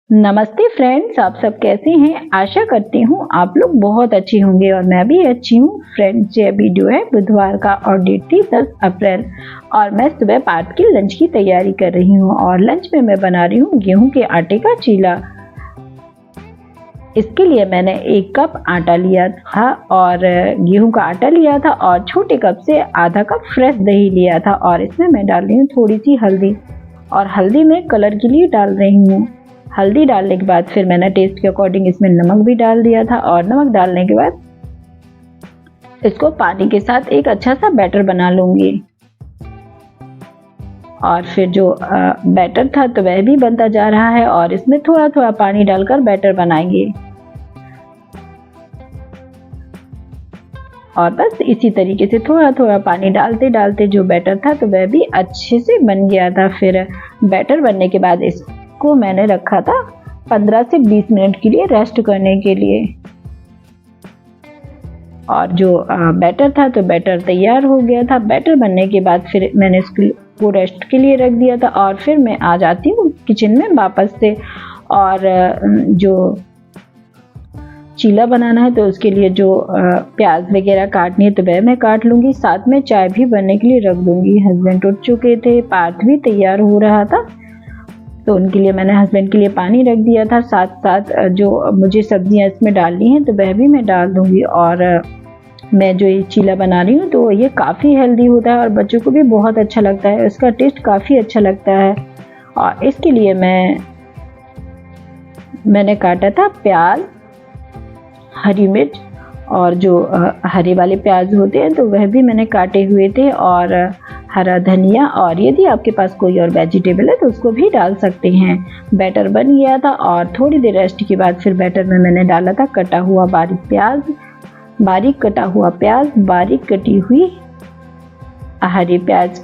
नमस्ते फ्रेंड्स, आप सब कैसे हैं। आशा करती हूँ आप लोग बहुत अच्छे होंगे और मैं भी अच्छी हूँ। फ्रेंड्स, ये वीडियो है बुधवार का और डेट थी 10 अप्रैल और मैं सुबह पार्थ की लंच की तैयारी कर रही हूँ और लंच में मैं बना रही हूँ गेहूं के आटे का चीला। इसके लिए मैंने 1 कप आटा लिया था और गेहूं का आटा लिया था और छोटे कप से आधा कप फ्रेश दही लिया था और इसमें मैं डाल रही हूँ थोड़ी सी हल्दी और हल्दी में कलर के लिए डाल रही हूँ। हल्दी डालने के बाद फिर मैंने टेस्ट के अकॉर्डिंग इसमें नमक भी डाल दिया था और नमक डालने के बाद इसको पानी के साथ एक अच्छा सा बैटर बना लूंगी। और फिर जो बैटर था तो वह भी बनता जा रहा है और इसमें थोड़ा थोड़ा पानी डालकर बैटर बनाएंगे और बस इसी तरीके से थोड़ा थोड़ा पानी डालते डालते जो बैटर था तो वह भी अच्छे से बन गया था। फिर बैटर बनने के बाद इसको मैंने रखा था 15 से 20 मिनट के लिए रेस्ट करने के लिए और जो बैटर था तो बैटर तैयार हो गया था। बैटर बनने के बाद फिर मैंने इसको रेस्ट के लिए रख दिया था और फिर मैं आ जाती हूँ किचन में वापस से और जो चीला बनाना है तो उसके लिए जो प्याज वगैरह काटनी है तो वह मैं काट लूँगी। साथ में चाय भी बनने के लिए रख दूँगी। हस्बैंड उठ चुके थे, पार्थ भी तैयार हो रहा था तो उनके लिए मैंने हस्बैंड के लिए पानी रख दिया था। साथ साथ जो मुझे सब्जियां इसमें डालनी हैं तो वह भी मैं डाल दूँगी। और मैं जो ये चीला बना रही हूँ तो ये काफ़ी हेल्दी होता है और बच्चों को भी बहुत अच्छा लगता है। इसका टेस्ट काफ़ी अच्छा लगता है और इसके लिए मैंने काटा था प्याज, हरी मिर्च और जो हरे वाले प्याज होते हैं तो वह भी मैंने काटे हुए थे और हरा धनिया और यदि आपके पास कोई और वेजिटेबल है तो उसको भी डाल सकते हैं। बैटर बन गया था और थोड़ी देर रेस्ट के बाद फिर बैटर में मैंने डाला था कटा हुआ बारीक कटा हुआ प्याज, बारीक कटी हुई हरी प्याज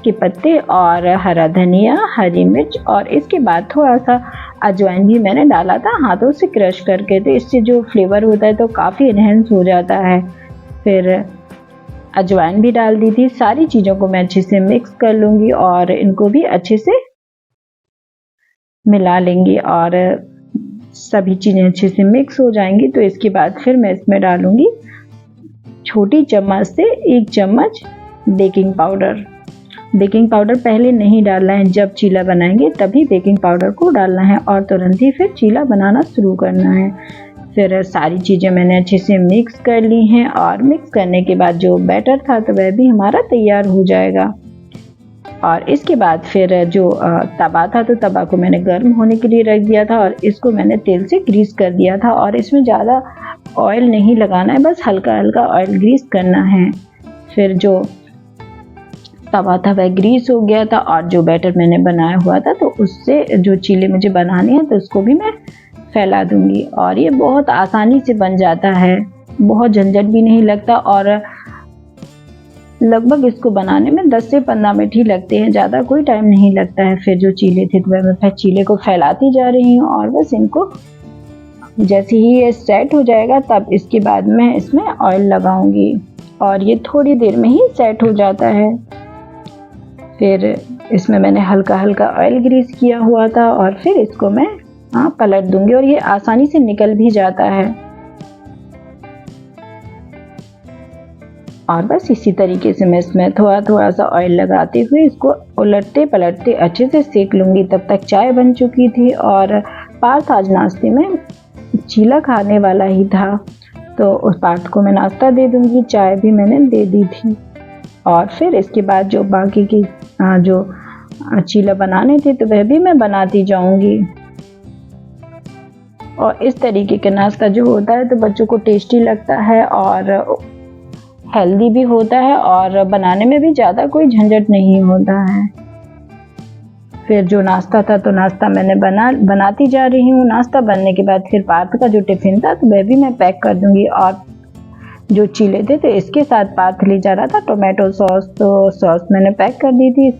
के पत्ते और हरा धनिया, हरी मिर्च और इसके बाद थोड़ा सा अजवाइन भी मैंने डाला था हाथों से क्रश करके। तो इससे जो फ्लेवर होता है तो काफ़ी इनहेंस हो जाता है। फिर अजवाइन भी डाल दी थी। सारी चीज़ों को मैं अच्छे से मिक्स कर लूँगी और इनको भी अच्छे से मिला लेंगी और सभी चीज़ें अच्छे से मिक्स हो जाएंगी तो इसके बाद फिर मैं इसमें डालूँगी छोटी चम्मच से 1 चम्मच बेकिंग पाउडर। बेकिंग पाउडर पहले नहीं डालना है, जब चीला बनाएंगे तभी बेकिंग पाउडर को डालना है और तुरंत ही फिर चीला बनाना शुरू करना है। फिर सारी चीज़ें मैंने अच्छे से मिक्स कर ली हैं और मिक्स करने के बाद जो बैटर था तो वह भी हमारा तैयार हो जाएगा। और इसके बाद फिर जो तवा था तो तवा को मैंने गर्म होने के लिए रख दिया था और इसको मैंने तेल से ग्रीस कर दिया था और इसमें ज़्यादा ऑयल नहीं लगाना है, बस हल्का हल्का ऑयल ग्रीस करना है। फिर जो तवा था वह ग्रीस हो गया था और जो बैटर मैंने बनाया हुआ था तो उससे जो चीले मुझे बनाने हैं तो उसको भी मैं फैला दूंगी और ये बहुत आसानी से बन जाता है, बहुत झंझट भी नहीं लगता और लगभग इसको बनाने में 10 से 15 मिनट ही लगते हैं, ज़्यादा कोई टाइम नहीं लगता है। फिर जो चीले थे तो मैं फिर चीले को फैलाती जा रही हूँ और बस इनको जैसे ही ये सेट हो जाएगा तब इसके बाद मैं इसमें ऑयल लगाऊंगी और ये थोड़ी देर में ही सेट हो जाता है। फिर इसमें मैंने हल्का हल्का ऑयल ग्रीस किया हुआ था और फिर इसको मैं पलट दूंगी और ये आसानी से निकल भी जाता है। और बस इसी तरीके से मैं इसमें थोड़ा थोड़ा सा ऑयल लगाते हुए इसको उलटते पलटते अच्छे से सेक लूँगी। तब तक चाय बन चुकी थी और पार्थ आज नाश्ते में चीला खाने वाला ही था तो उस पार्थ को मैं नाश्ता दे दूँगी, चाय भी मैंने दे दी थी। और फिर इसके बाद जो बाकी की जो चीला बनाने थे तो वह भी मैं बनाती जाऊंगी। और इस तरीके का नाश्ता जो होता है तो बच्चों को टेस्टी लगता है और हेल्दी भी होता है और बनाने में भी ज़्यादा कोई झंझट नहीं होता है। फिर जो नाश्ता था तो नाश्ता मैंने बनाती जा रही हूँ। नाश्ता बनने के बाद फिर पार्थ का जो टिफ़िन था तो वह भी मैं पैक कर दूँगी और जो चीले थे तो इसके साथ पार्थ ले जा रहा था टोमेटो सॉस, तो सॉस मैंने पैक कर दी थी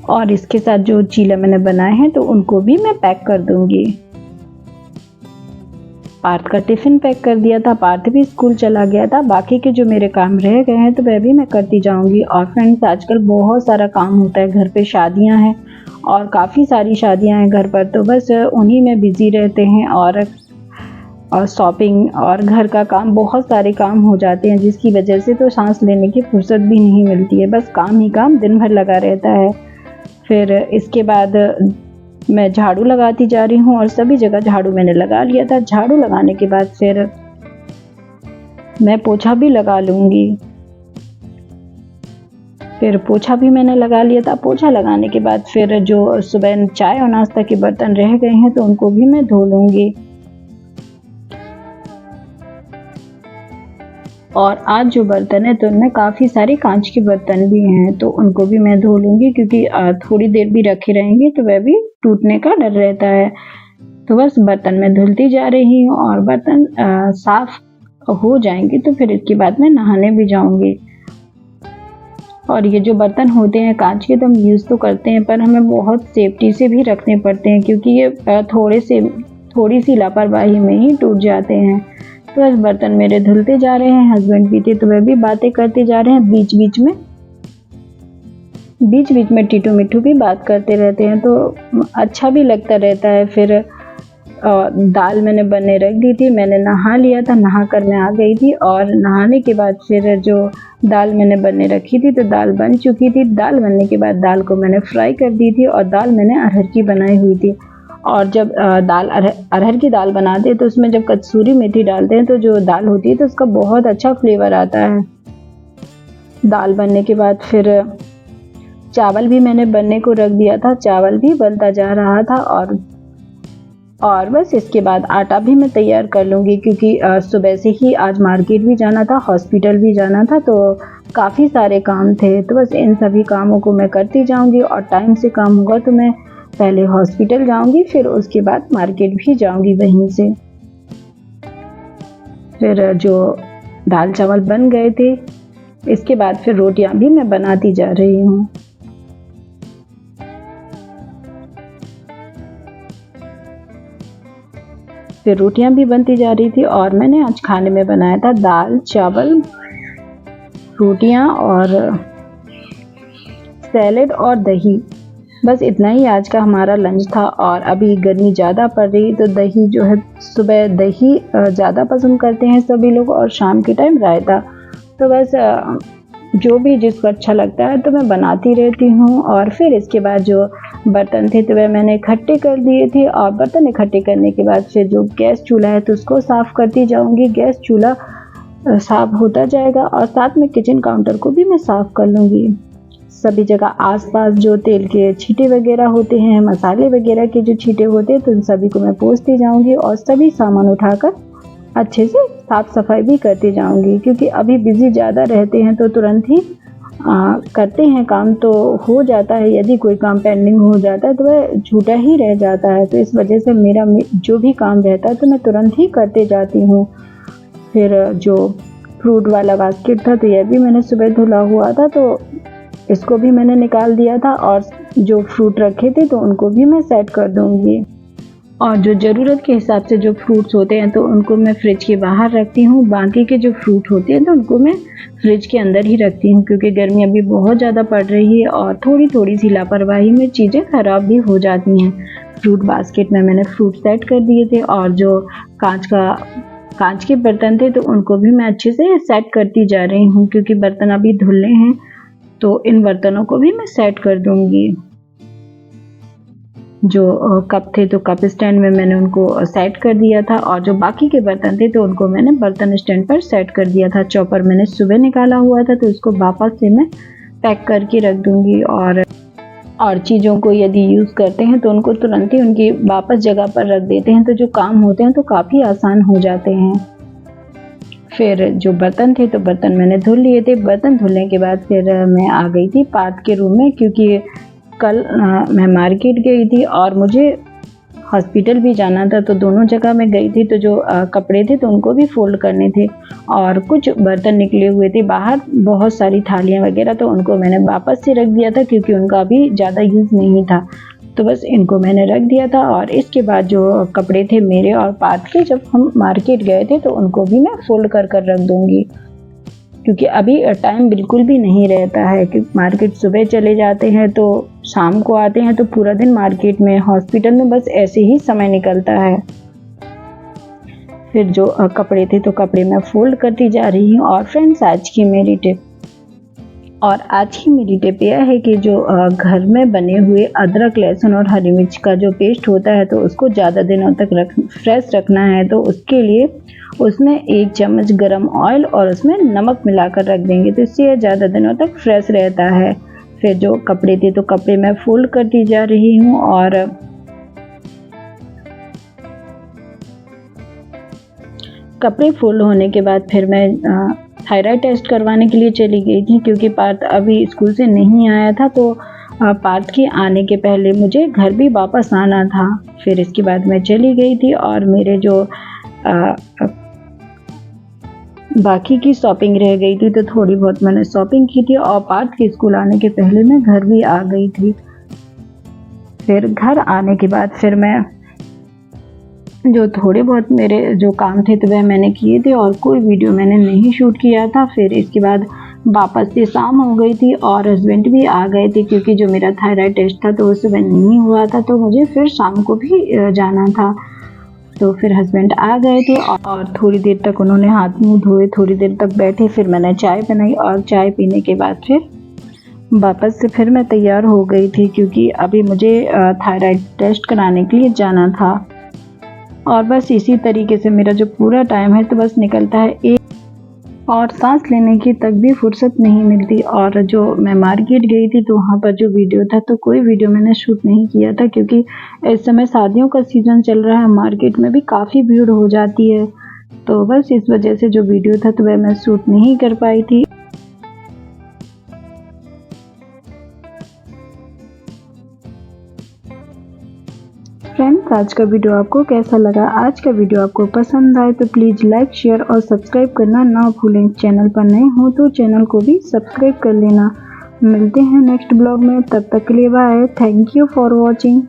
और इसके साथ जो चीला मैंने बनाए हैं तो उनको भी मैं पैक कर दूंगी। पार्थ का टिफ़िन पैक कर दिया था, पार्थ भी स्कूल चला गया था। बाकी के जो मेरे काम रह गए हैं तो वह भी मैं करती जाऊंगी। और फ्रेंड्स, आजकल बहुत सारा काम होता है, घर पे शादियां हैं और काफ़ी सारी शादियां हैं घर पर, तो बस उन्हीं में बिज़ी रहते हैं और शॉपिंग और घर का काम, बहुत सारे काम हो जाते हैं जिसकी वजह से तो सांस लेने की फुर्सत भी नहीं मिलती है। बस काम ही काम दिन भर लगा रहता है। फिर इसके बाद मैं झाड़ू लगाती जा रही हूँ और सभी जगह झाड़ू मैंने लगा लिया था। झाड़ू लगाने के बाद फिर मैं पोछा भी लगा लूँगी। फिर पोछा भी मैंने लगा लिया था। पोछा लगाने के बाद फिर जो सुबह चाय और नाश्ता के बर्तन रह गए हैं तो उनको भी मैं धो लूँगी। और आज जो बर्तन है तो उनमें काफ़ी सारे कांच के बर्तन भी हैं, तो उनको भी मैं धो लूँगी क्योंकि थोड़ी देर भी रखे रहेंगे तो वह भी टूटने का डर रहता है। तो बस बर्तन मैं धुलती जा रही हूँ और बर्तन साफ हो जाएंगे तो फिर इसके बाद मैं नहाने भी जाऊँगी। और ये जो बर्तन होते हैं कांच के तो हम यूज़ तो करते हैं, पर हमें बहुत सेफ्टी से भी रखने पड़ते हैं क्योंकि ये थोड़ी सी लापरवाही में ही टूट जाते हैं। तो बस बर्तन मेरे धुलते जा रहे हैं। हस्बैंड भी थे तो वह भी बातें करते जा रहे हैं। बीच बीच में टीटू मिट्टू भी बात करते रहते हैं तो अच्छा भी लगता रहता है। फिर दाल मैंने बनने रख दी थी। मैंने नहा लिया था, नहा कर मैं आ गई थी और नहाने के बाद फिर जो दाल मैंने बनने रखी थी तो दाल बन चुकी थी। दाल बनने के बाद दाल को मैंने फ्राई कर दी थी और दाल मैंने अरहर की बनाई हुई थी। और जब अरहर की दाल बनाते हैं तो उसमें जब कसूरी मेथी डालते हैं तो जो दाल होती है तो उसका बहुत अच्छा फ्लेवर आता है। दाल बनने के बाद फिर चावल भी मैंने बनने को रख दिया था। चावल भी बनता जा रहा था और बस इसके बाद आटा भी मैं तैयार कर लूँगी क्योंकि सुबह से ही आज मार्केट भी जाना था, हॉस्पिटल भी जाना था, तो काफ़ी सारे काम थे। तो बस इन सभी कामों को मैं करती जाऊँगी और टाइम से काम होगा तो मैं पहले हॉस्पिटल जाऊंगी, फिर उसके बाद मार्केट भी जाऊंगी वहीं से। फिर जो दाल चावल बन गए थे इसके बाद फिर रोटियां भी मैं बनाती जा रही हूँ। फिर रोटियां भी बनती जा रही थी और मैंने आज खाने में बनाया था दाल चावल, रोटियां और सैलेड और दही। बस इतना ही आज का हमारा लंच था। और अभी गर्मी ज़्यादा पड़ रही तो दही जो है, सुबह दही ज़्यादा पसंद करते हैं सभी लोग और शाम के टाइम रायता। तो बस जो भी जिसको अच्छा लगता है तो मैं बनाती रहती हूँ। और फिर इसके बाद जो बर्तन थे तो वह मैंने इकट्ठे कर दिए थे और बर्तन इकट्ठे करने के बाद फिर जो गैस चूल्हा है तो उसको साफ़ करती जाऊँगी। गैस चूल्हा साफ़ होता जाएगा और साथ में किचन काउंटर को भी मैं साफ़ कर लूँगी। सभी जगह आसपास जो तेल के छींटे वगैरह होते हैं, मसाले वगैरह के जो छींटे होते हैं तो उन सभी को मैं पोंछती जाऊंगी और सभी सामान उठाकर अच्छे से साफ सफाई भी करती जाऊंगी क्योंकि अभी बिजी ज़्यादा रहते हैं तो तुरंत ही करते हैं काम तो हो जाता है। यदि कोई काम पेंडिंग हो जाता है तो वह छूटा ही रह जाता है, तो इस वजह से मेरा जो भी काम रहता है तो मैं तुरंत ही करते जाती हूँ। फिर जो फ्रूट वाला बास्केट था तो यह भी मैंने सुबह धुला हुआ था तो इसको भी मैंने निकाल दिया था और जो फ्रूट रखे थे तो उनको भी मैं सेट कर दूंगी। और जो ज़रूरत के हिसाब से जो फ्रूट्स होते हैं तो उनको मैं फ्रिज के बाहर रखती हूँ। बाकी के जो फ्रूट होते हैं तो उनको मैं फ्रिज के अंदर ही रखती हूँ क्योंकि गर्मी अभी बहुत ज़्यादा पड़ रही है और थोड़ी सी लापरवाही में चीज़ें ख़राब भी हो जाती हैं। फ्रूट बास्केट में मैंने फ्रूट सेट कर दिए थे और जो कांच के बर्तन थे तो उनको भी मैं अच्छे से सेट करती जा रही हूँ क्योंकि बर्तन अभी धुलने हैं तो इन बर्तनों को भी मैं सेट कर दूंगी। जो कप थे तो कप स्टैंड में मैंने उनको सेट कर दिया था और जो बाकी के बर्तन थे तो उनको मैंने बर्तन स्टैंड पर सेट कर दिया था। चॉपर मैंने सुबह निकाला हुआ था तो उसको वापस से मैं पैक करके रख दूंगी। और चीज़ों को यदि यूज़ करते हैं तो उनको तुरंत ही उनकी वापस जगह पर रख देते हैं तो जो काम होते हैं तो काफ़ी आसान हो जाते हैं। फिर जो बर्तन थे तो बर्तन मैंने धुल लिए थे। बर्तन धुलने के बाद फिर मैं आ गई थी पार्थ के रूम में क्योंकि कल मैं मार्केट गई थी और मुझे हॉस्पिटल भी जाना था तो दोनों जगह मैं गई थी। तो जो कपड़े थे तो उनको भी फोल्ड करने थे और कुछ बर्तन निकले हुए थे बाहर, बहुत सारी थालियाँ वगैरह, तो उनको मैंने वापस से रख दिया था क्योंकि उनका अभी ज़्यादा यूज़ नहीं था। तो बस इनको मैंने रख दिया था। और इसके बाद जो कपड़े थे मेरे और पार्थ के, जब हम मार्केट गए थे तो उनको भी मैं फोल्ड कर रख दूँगी। क्योंकि अभी टाइम बिल्कुल भी नहीं रहता है कि मार्केट सुबह चले जाते हैं तो शाम को आते हैं, तो पूरा दिन मार्केट में, हॉस्पिटल में बस ऐसे ही समय निकलता है। फिर जो कपड़े थे तो कपड़े मैं फोल्ड करती जा रही हूँ। और फ्रेंड्स, आज की मेरी टिप यह है कि जो घर में बने हुए अदरक, लहसुन और हरी मिर्च का जो पेस्ट होता है तो उसको ज़्यादा दिनों तक फ्रेश रखना है। तो उसके लिए उसमें 1 चम्मच गरम ऑयल और उसमें नमक मिलाकर रख देंगे, तो इससे यह ज़्यादा दिनों तक फ्रेश रहता है। फिर जो कपड़े थे तो कपड़े मैं फोल्ड करती जा रही हूँ। और कपड़े फोल्ड होने के बाद फिर मैं थायराइड टेस्ट करवाने के लिए चली गई थी, क्योंकि पार्थ अभी स्कूल से नहीं आया था। तो पार्थ के आने के पहले मुझे घर भी वापस आना था। फिर इसके बाद मैं चली गई थी और मेरे जो बाकी की शॉपिंग रह गई थी तो थोड़ी बहुत मैंने शॉपिंग की थी। और पार्थ के स्कूल आने के पहले मैं घर भी आ गई थी। फिर घर आने के बाद फिर मैं जो थोड़े बहुत मेरे जो काम थे तो वह मैंने किए थे और कोई वीडियो मैंने नहीं शूट किया था। फिर इसके बाद वापस से शाम हो गई थी और हस्बैंड भी आ गए थे, क्योंकि जो मेरा थायराइड टेस्ट था तो वो सुबह नहीं हुआ था, तो मुझे फिर शाम को भी जाना था। तो फिर हस्बैंड आ गए थे और थोड़ी देर तक उन्होंने हाथ मुंह धोए, थोड़ी देर तक बैठे। फिर मैंने चाय बनाई और चाय पीने के बाद फिर वापस से फिर मैं तैयार हो गई थी, क्योंकि अभी मुझे थायराइड टेस्ट कराने के लिए जाना था। और बस इसी तरीके से मेरा जो पूरा टाइम है तो बस निकलता है और सांस लेने की तक भी फुर्सत नहीं मिलती। और जो मैं मार्केट गई थी तो वहाँ पर जो वीडियो था तो कोई वीडियो मैंने शूट नहीं किया था, क्योंकि इस समय शादियों का सीज़न चल रहा है, मार्केट में भी काफ़ी भीड़ हो जाती है। तो बस इस वजह से जो वीडियो था तो वह मैं शूट नहीं कर पाई थी। फ्रेंड्स, आज का वीडियो आपको कैसा लगा? आज का वीडियो आपको पसंद आए तो प्लीज़ लाइक, शेयर और सब्सक्राइब करना ना भूलें। चैनल पर नए हो तो चैनल को भी सब्सक्राइब कर लेना। मिलते हैं नेक्स्ट ब्लॉग में, तब तक के लिए bye. Thank you for watching.